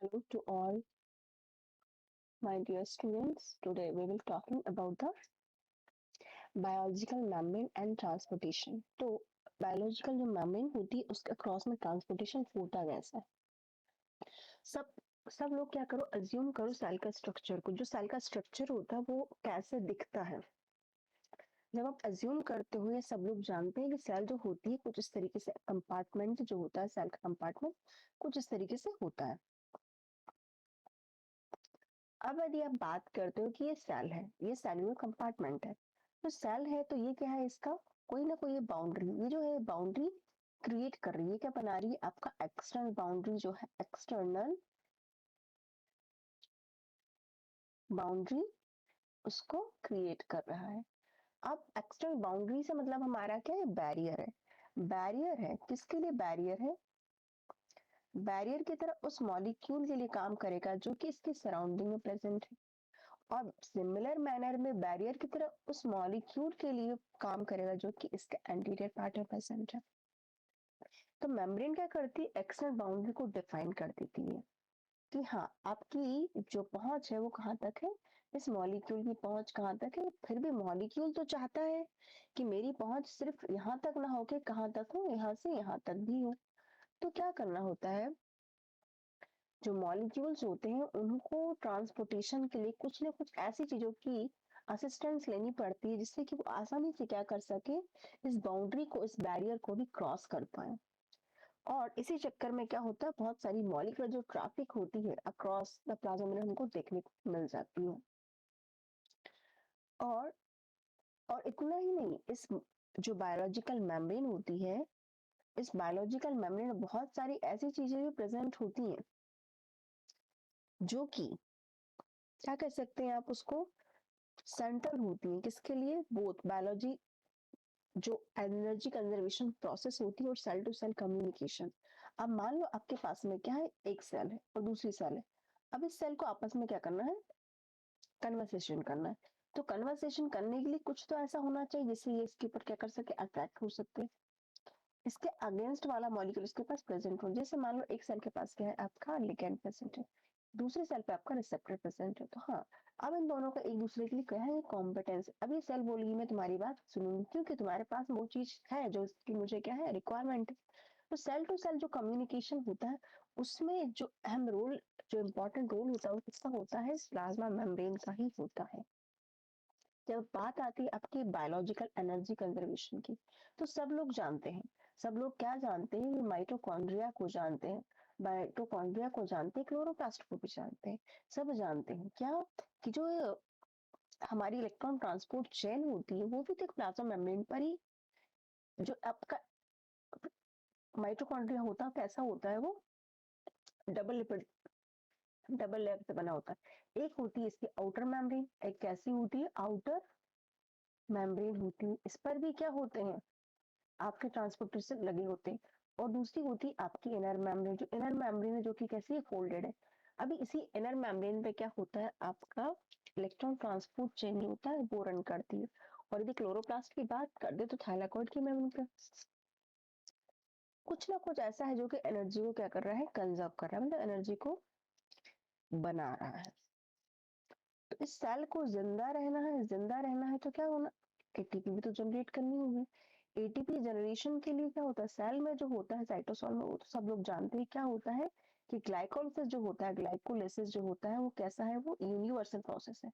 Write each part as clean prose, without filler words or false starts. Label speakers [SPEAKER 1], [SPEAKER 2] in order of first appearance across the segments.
[SPEAKER 1] Hello to all my dear students. Today we will talking about the biological membrane and transportation. तो biological जो membrane होती है उसके across में transportation होता कैसा है? सब सब लोग क्या करो, अज्यूम करो सेल का स्ट्रक्चर को। जो सेल का स्ट्रक्चर होता है वो कैसे दिखता है? जब आप अज्यूम करते हो, ये सब लोग जानते हैं कि सेल जो होती है कुछ इस तरीके से, कंपार्टमेंट जो होता है सेल का कंपार्टमेंट कुछ इस तरीके से होता है। अब यदि आप बात करते हो कि ये सेल है, ये सेलुलर कंपार्टमेंट है, तो सेल है तो ये क्या है, इसका कोई ना कोई ये बाउंड्री, ये जो है बाउंड्री क्रिएट कर रही है। क्या बना रही है? आपका एक्सटर्नल बाउंड्री जो है, एक्सटर्नल बाउंड्री उसको क्रिएट कर रहा है। अब एक्सटर्नल बाउंड्री से मतलब हमारा क्या है? बैरियर है। बैरियर है किसके लिए? बैरियर है बैरियर की तरह उस मॉलिक्यूल के लिए काम करेगा जो कि इसके सराउंडिंग में प्रेजेंट है, और सिमिलर मैनर में बैरियर की तरह उस मॉलिक्यूल के लिए काम करेगा जो कि इसके एंटीरियर पार्ट में प्रेजेंट है। तो मेम्ब्रेन क्या करती है? एक्सटर्नल बाउंड्री को डिफाइन कर देती है कि हाँ, आपकी जो पहुंच है वो कहाँ तक है, इस मॉलिक्यूल की पहुंच कहाँ तक है। फिर भी मॉलिक्यूल तो चाहता है कि मेरी पहुंच सिर्फ यहाँ तक ना होके कहाँ तक हो, यहाँ से यहाँ तक भी हो। तो क्या करना होता है, जो मॉलिक्यूल्स होते हैं उनको ट्रांसपोर्टेशन के लिए कुछ ना कुछ ऐसी चीजों की असिस्टेंस लेनी पड़ती है जिससे कि वो आसानी से क्या कर सके, इस बाउंड्री को, इस बैरियर को भी क्रॉस कर पाए। और इसी चक्कर में क्या होता है, बहुत सारी मॉलिक्यूलर जो ट्रैफिक होती है अक्रॉस द प्लाज्मा मेम्ब्रेन हमको देखने को मिल जाती है। और और इतना ही नहीं, इस जो बायोलॉजिकल मेम्ब्रेन होती है, इस बायोलॉजिकल मेम्ब्रेन में बहुत सारी ऐसी चीजें भी प्रेजेंट होती हैं जो कि क्या कह सकते हैं आप उसको, सेंट्रल होती है। किसके लिए? बोथ बायोलॉजी, जो एनर्जी कंजर्वेशन प्रोसेस होती है, और सेल टू सेल कम्युनिकेशन। अब मान लो आपके पास में क्या है, एक सेल है और दूसरी सेल है। अब इस सेल को आपस में क्या करना है? कन्वर्सेशन करना है। तो कन्वर्सेशन करने के लिए कुछ तो ऐसा होना चाहिए जिससे ये इसके ऊपर क्या कर सके, अट्रैक्ट हो सकते, इसके अगेंस्ट वाला मॉलिक्यूल इसके पास प्रेजेंट हो। जैसे मान लो एक सेल के पास क्या है, आपका लिगैंड प्रेजेंट है, दूसरे सेल पे आपका रिसेप्टर प्रेजेंट है। तो हाँ, अब इन दोनों का एक दूसरे के लिए क्या है, कॉम्पिटेंस। अब ये सेल बोलेगी मैं तुम्हारी बात सुनूंगी क्योंकि तुम्हारे पास वो चीज है जो इसकी मुझे क्या है, रिक्वायरमेंट है। तो सेल टू सेल जो कम्युनिकेशन होता है उसमें जो अहम रोल, जो इम्पोर्टेंट रोल होता है वो किसका होता है? प्लाज्मा मेम्ब्रेन का ही होता है। जब बात आती है आपकी बायोलॉजिकल एनर्जी कंजर्वेशन की, तो सब लोग जानते हैं, सब लोग क्या जानते हैं, माइटोकॉन्ड्रिया को जानते हैं, माइटोकॉन्ड्रिया को जानते हैं, क्लोरोप्लास्ट को भी जानते हैं। सब जानते हैं क्या, कि जो हमारी इलेक्ट्रॉन ट्रांसपोर्ट चेन होती है वो भी तो एक प्लाज्मा मेम्ब्रेन पर ही, जो आपका माइटोकॉन्ड्रिया होता है कैसा होता है, वो डबल लिपिड, डबल लेयर से बना होता है। एक होती है इसकी आउटर मेम्ब्रेन, एक कैसी होती है, आउटर मेम्ब्रेन होती है। इस पर भी क्या होते हैं, आपके ट्रांसपोर्टर लगे होते हैं। और दूसरी होती है आपकी इनर मेम्ब्रेन, जो इनर मेम्ब्रेन है जो कि कैसी है, फोल्डेड है। अभी इसी इनर मेम्ब्रेन पे क्या होता है, आपका इलेक्ट्रॉन ट्रांसपोर्ट चेन होता है वो रन करती है। और यदि क्लोरोप्लास्ट की बात कर दे तो थाइलाकॉइड की मेम्ब्रेन पे कुछ ना कुछ ऐसा है जो कि एनर्जी को क्या कर रहा है, कंजर्व कर रहा है, मतलब एनर्जी को बना रहा है। तो इस सेल को जिंदा रहना है, जिंदा रहना है तो क्या होना, एटीपी भी तो जनरेट करनी होगी। एटीपी जनरेशन के लिए क्या होता है, सेल में जो होता है साइटोसोल में, वो तो सब लोग जानते हैं क्या होता है, कि ग्लाइकोलिसिस जो होता है, ग्लाइकोलिसिस जो होता है वो कैसा है, वो यूनिवर्सल प्रोसेस है।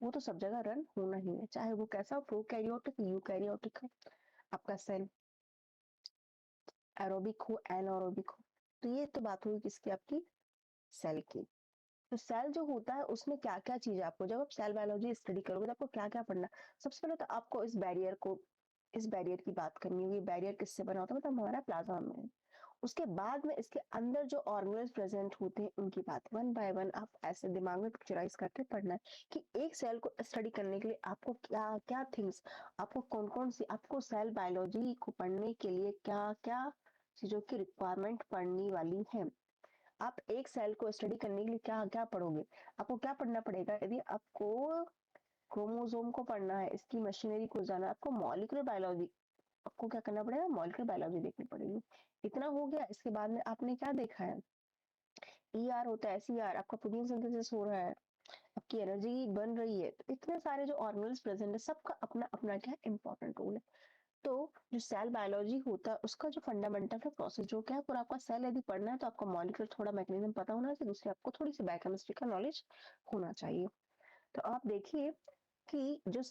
[SPEAKER 1] वो तो सब जगह रन होना ही है, चाहे वो कैसा हो, प्रोकैरियोटिक यूकैरियोटिक हो, आपका सेल एरोबिक हो एनारोबिक हो। तो ये तो बात हुई किसकी, आपकी सेल की। तो सेल जो होता है उसमें क्या क्या चीज, आपको जब आप सेल बायोलॉजी स्टडी करोगे तो आपको क्या क्या पढ़ना, सबसे पहले तो आपको इस बैरियर को, इस बैरियर की बात करनी होगी। बैरियर किससे बना होता है, मतलब हमारा प्लाज्मा में। उसके बाद में इसके अंदर जो ऑर्गेनेल्स प्रेजेंट होते हैं उनकी बात वन बाय वन आप ऐसे दिमाग में पिक्चराइज करके पढ़ना है कि एक सेल को स्टडी करने के लिए आपको क्या क्या थिंग्स, आपको कौन कौन सी, आपको सेल बायोलॉजी को पढ़ने के लिए क्या क्या चीजों की रिक्वायरमेंट पड़ने वाली है। आप एक सेल को स्टडी करने के लिए क्या क्या पढ़ोगे, आपको क्या पढ़ना पड़ेगा, यदि आपको क्रोमोसोम को पढ़ना है, इसकी मशीनरी को जाना है, आपको मॉलिक्यूलर बायोलॉजी, आपको क्या करना पड़ेगा, मॉलिक्यूलर बायोलॉजी देखनी पड़ेगी। इतना हो गया। इसके बाद में आपने क्या देखा है, ER होता है, SER, आपका प्रोटीन सिंथेसिस हो रहा है, आपकी एनर्जी बन रही है। तो इतने सारे जो ऑर्गेनेल्स प्रेजेंट है, सबका अपना-अपना क्या है इम्पोर्टेंट रोल है। तो जो सेल बायोलॉजी होता है उसका जो फंडामेंटल है प्रोसेस जो क्या है पूरा आपका सेल यदि पढ़ना है तो आपको मॉलिक्यूलर थोड़ा मैकेनिज्म पता होना चाहिए, दूसरी आपको थोड़ी सी बायोकेमिस्ट्री का नॉलेज होना चाहिए। तो आप देखिए कि जो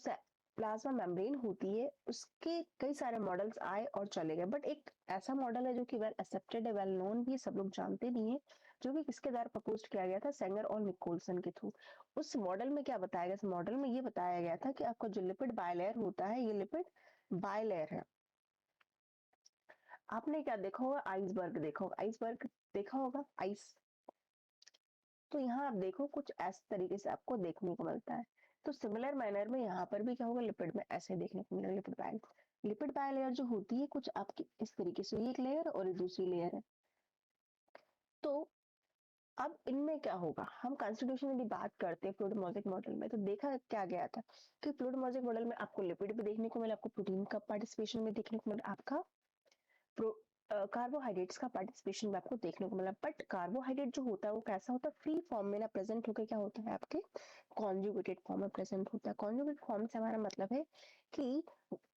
[SPEAKER 1] प्लाज्मा मेम्ब्रेन होती है उसके कई सारे मॉडल्स आए और चले गए, बट एक ऐसा मॉडल है जो कि वेल एक्सेप्टेड है, वेल नोन भी है, सब लोग जानते भी हैं, जो कि किसके द्वारा प्रपोज किया गया था, सेंगर और निकोलसन के थ्रू। उस मॉडल में क्या बताया गया, इस मॉडल में ये बताया गया था कि आपका जो लिपिड बायलेयर होता है, ये लिपिड बायलेयर है। आपने क्या देखा होगा, आइसबर्ग देखा होगा, आइसबर्ग देखा होगा, आइस। तो यहाँ आप देखो कुछ ऐसे तरीके से आपको देखने को मिलता है। तो सिमिलर मैनर में यहाँ पर भी क्या होगा, लिपिड में ऐसे देखने को मिलेगा, लिपिड बायलेयर जो होती है कुछ आपकी इस तरीके से, ये एक लेयर और ये दूसरी लेयर है। तो अब इनमें क्या होगा, हम कॉन्स्टिट्यूशन की बात करते हैं फ्लूइड मॉलिक्यूलर मॉडल में, तो देखा क्या गया था कि फ्लूइड मॉलिक्यूलर मॉडल में आपको लिपिड भी देखने को मिला, आपको प्रोटीन का पार्टिसिपेशन भी देखने को मिला, आपका कार्बोहाइड्रेट्स का पार्टिसिपेशन भी आपको देखने को मिला। बट कार्बोहाइड्रेट जो होता है वो कैसा होता है, फ्री फॉर्म में ना प्रेजेंट होकर क्या होता है आपके कॉन्जुगेटेड फॉर्म में प्रेजेंट होता है। कॉन्जुगेटेड फॉर्म से हमारा मतलब है कि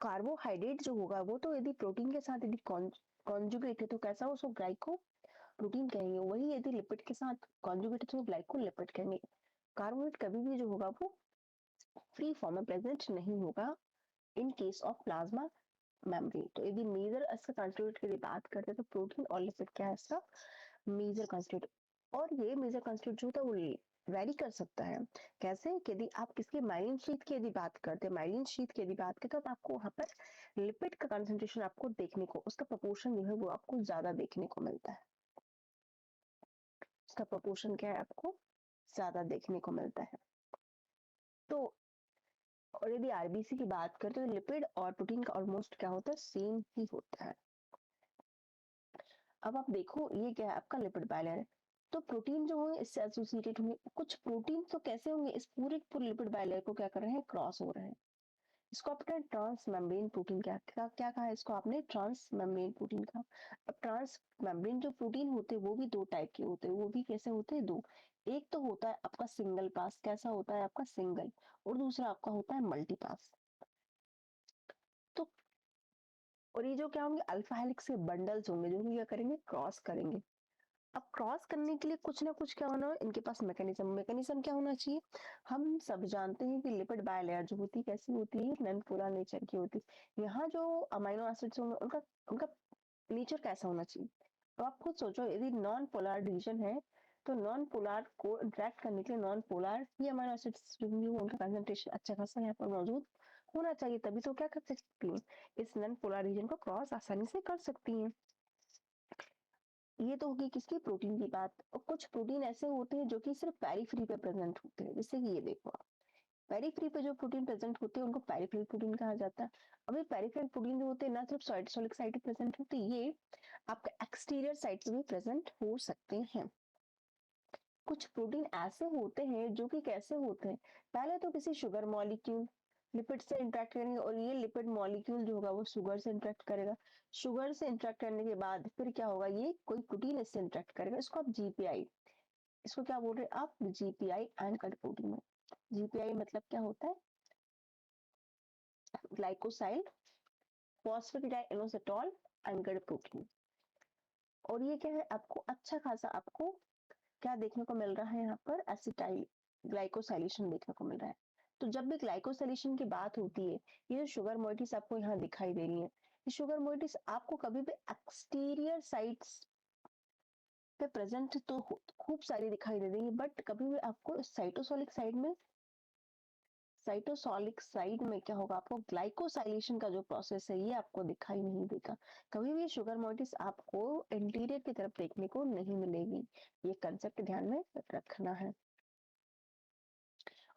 [SPEAKER 1] कार्बोहाइड्रेट जो होगा वो तो यदि प्रोटीन के साथ यदि कॉन्जुगेट है तो कैसा हो, उसको ग्लाइको प्रोटीन कहेंगे, वही यदि लिपिड के साथ कॉन्जुगेट है तो ग्लाइको लिपिड कहेंगे। कार्बोहाइड्रेट कभी भी जो होगा वो फ्री फॉर्म में प्रेजेंट नहीं होगा in case of plasma membrane. तो यदि मेजर इसका कंस्टिट्यूट की बात करते हैं तो प्रोटीन और लिपिड क्या है इसका मेजर कंस्टिट्यूट। और ये मेजर कंस्टिट्यूट जो होता है वो वेरी कर सकता है। कैसे, यदि आप किसके माइलिन शीट की यदि बात करते हैं, माइलिन शीट की यदि बात करते हैं तो आपको वहां पर लिपिड का कंसंट्रेशन आपको देखने को, उसका प्रोपोर्शन जो है वो आपको ज्यादा देखने को मिलता है। उसका प्रोपोर्शन क्या है, आपको ज्यादा देखने को मिलता है। तो और यदि आरबीसी की बात करते हैं तो लिपिड और प्रोटीन का ऑलमोस्ट क्या होता है, सेम ही होता है। अब आप देखो ये क्या है, आपका लिपिड बायलर है। तो प्रोटीन जो है इससे एसोसिएटेड होंगे, कुछ प्रोटीन तो कैसे होंगे, इस पूरे पूरे लिपिड बायलर को क्या कर रहे हैं, क्रॉस हो रहे हैं। इसको आपने ट्रांस मेम्ब्रेन प्रोटीन क्या कहा है, इसको आपने ट्रांस मेम्ब्रेन प्रोटीन कहा। अब ट्रांस मेम्ब्रेन जो प्रोटीन होते हैं वो भी दो टाइप के होते हैं, वो भी कैसे होते हैं, दो। एक तो होता है आपका सिंगल पास, कैसा होता है आपका सिंगल, और दूसरा आपका होता है मल्टी पास। तो और ये जो क्या होंगे, अल्फा हेलिक्स के बंडल्स होंगे जो कि क्या करेंगे, क्रॉस करेंगे। अब क्रॉस करने के लिए कुछ ना कुछ क्या होना है, इनके पास मैकेनिज्म, क्या होना चाहिए। हम सब जानते हैं कि लिपिड बायलेयर जो होती है कैसी होती है, नॉन पोलर नेचर की होती है। यहाँ जो अमाइनो एसिड्स होंगे उनका उनका नेचर कैसा होना चाहिए। तो आप खुद सोचो, यदि नॉन पोलर डिवीजन है तो नॉन पोलर को इंटरेक्ट करने के लिए नॉन पोलर ही अमाइनो एसिड्स जो होंगे उनका कंसंट्रेशन अच्छा खासा यहाँ पर मौजूद होना चाहिए, तभी तो क्या कर सकती है, इस नॉन पोलर रीजन को क्रॉस आसानी से कर सकती है। ये तो होगी किसकी, प्रोटीन की बात। और कुछ प्रोटीन ऐसे होते हैं जो कि सिर्फ पेरिफेरी पे प्रेजेंट होते हैं, जैसे कि ये देखो आप, पेरिफेरी पे जो प्रोटीन प्रेजेंट होते हैं उनको पेरिफेरल प्रोटीन कहा जाता है। अब ये पेरिफेरल प्रोटीन जो होते हैं ना सिर्फ साइटोसोलिक साइट पे प्रेजेंट होते हैं, ये आपका एक्सटीरियर साइट पे भी प्रेजेंट हो सकते हैं। कुछ प्रोटीन ऐसे होते हैं जो कि कैसे होते हैं, पहले तो किसी शुगर मॉलिक्यूल लिपिड से इंटरेक्ट करेंगे और ये लिपिड मॉलिक्यूल जो होगा वो शुगर से इंटरेक्ट करेगा, शुगर से इंटरेक्ट करने के बाद फिर क्या होगा, ये कोई प्रोटीन इससे इंटरेक्ट करेगा, इसको आप जीपीआई, इसको क्या बोल रहे हैं आप, जीपीआई एंकर्ड प्रोटीन में। जीपीआई मतलब क्या होता है, ग्लाइकोसाइल फॉस्फेट डाइइनोसिटोल एंकर्ड प्रोटीन। और ये क्या है, आपको अच्छा खासा आपको क्या देखने को मिल रहा है, यहाँ पर एसिटाइल ग्लाइकोसाइलेशन देखने को मिल रहा है। तो जब भी ग्लाइकोसाइलेशन की बात होती है, ये जो शुगर मोइटीज आपको यहाँ दिखाई दे रही है, ये शुगर मोइटीज आपको कभी भी एक्सटीरियर साइट्स पे प्रेजेंट तो खूब सारी दिखाई दे देंगी, बट कभी भी आपको साइटोसोलिक साइड में क्या होगा, आपको ग्लाइकोसाइलेशन का जो प्रोसेस है ये आपको दिखाई नहीं देगा। कभी भी शुगर मोइटिस आपको इंटीरियर की तरफ देखने को नहीं मिलेगी, ये कंसेप्ट ध्यान में रखना है।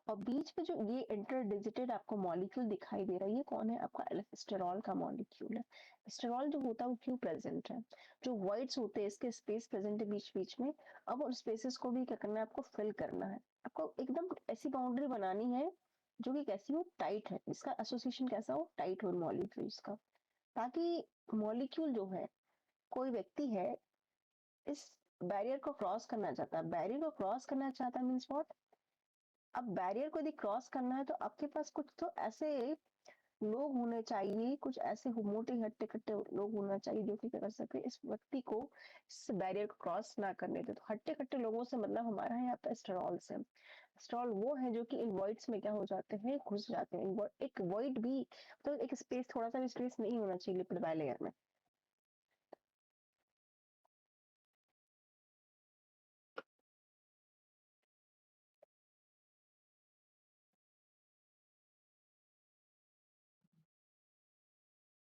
[SPEAKER 1] और बीच में जो ये इंटरडिजिटेड आपको मॉलिक्यूल दिखाई दे रहा है, ये कौन है, आपका एल्फेस्टेरॉल का मॉलिक्यूल है। एस्टेरॉल जो होता है वो क्यों प्रेजेंट है, जो वॉइड्स होते हैं इसके स्पेस प्रेजेंट है बीच बीच में, अब उन स्पेसेस को भी क्या करना है, आपको फिल करना है। आपको एकदम ऐसी बाउंड्री बनानी है जो कि कैसी हो, टाइट है, इसका एसोसिएशन कैसा हो, टाइट हो मॉलिक्यूल्स का, ताकि मॉलिक्यूल जो है, कोई व्यक्ति है इस बैरियर को क्रॉस करना चाहता है। बैरियर को क्रॉस करना चाहता है मीन्स व्हाट? अब बैरियर को यदि क्रॉस करना है तो आपके पास कुछ तो ऐसे लोग होने चाहिए, कुछ ऐसे मोटे हट्टे-कट्टे लोग होना चाहिए जो कि क्या कर सके इस व्यक्ति को इस बैरियर को क्रॉस ना करने दे। तो हट्टे-कट्टे लोगों से मतलब हमारा है यहाँ पे स्टेरॉल से। स्टेरॉल वो है जो कि इन वॉइड्स में क्या हो जाते हैं, घुस जाते हैं। एक वॉइड भी तो एक स्पेस थोड़ा-सा भी स्पेस नहीं होना चाहिए लिपिड बाय लेयर में।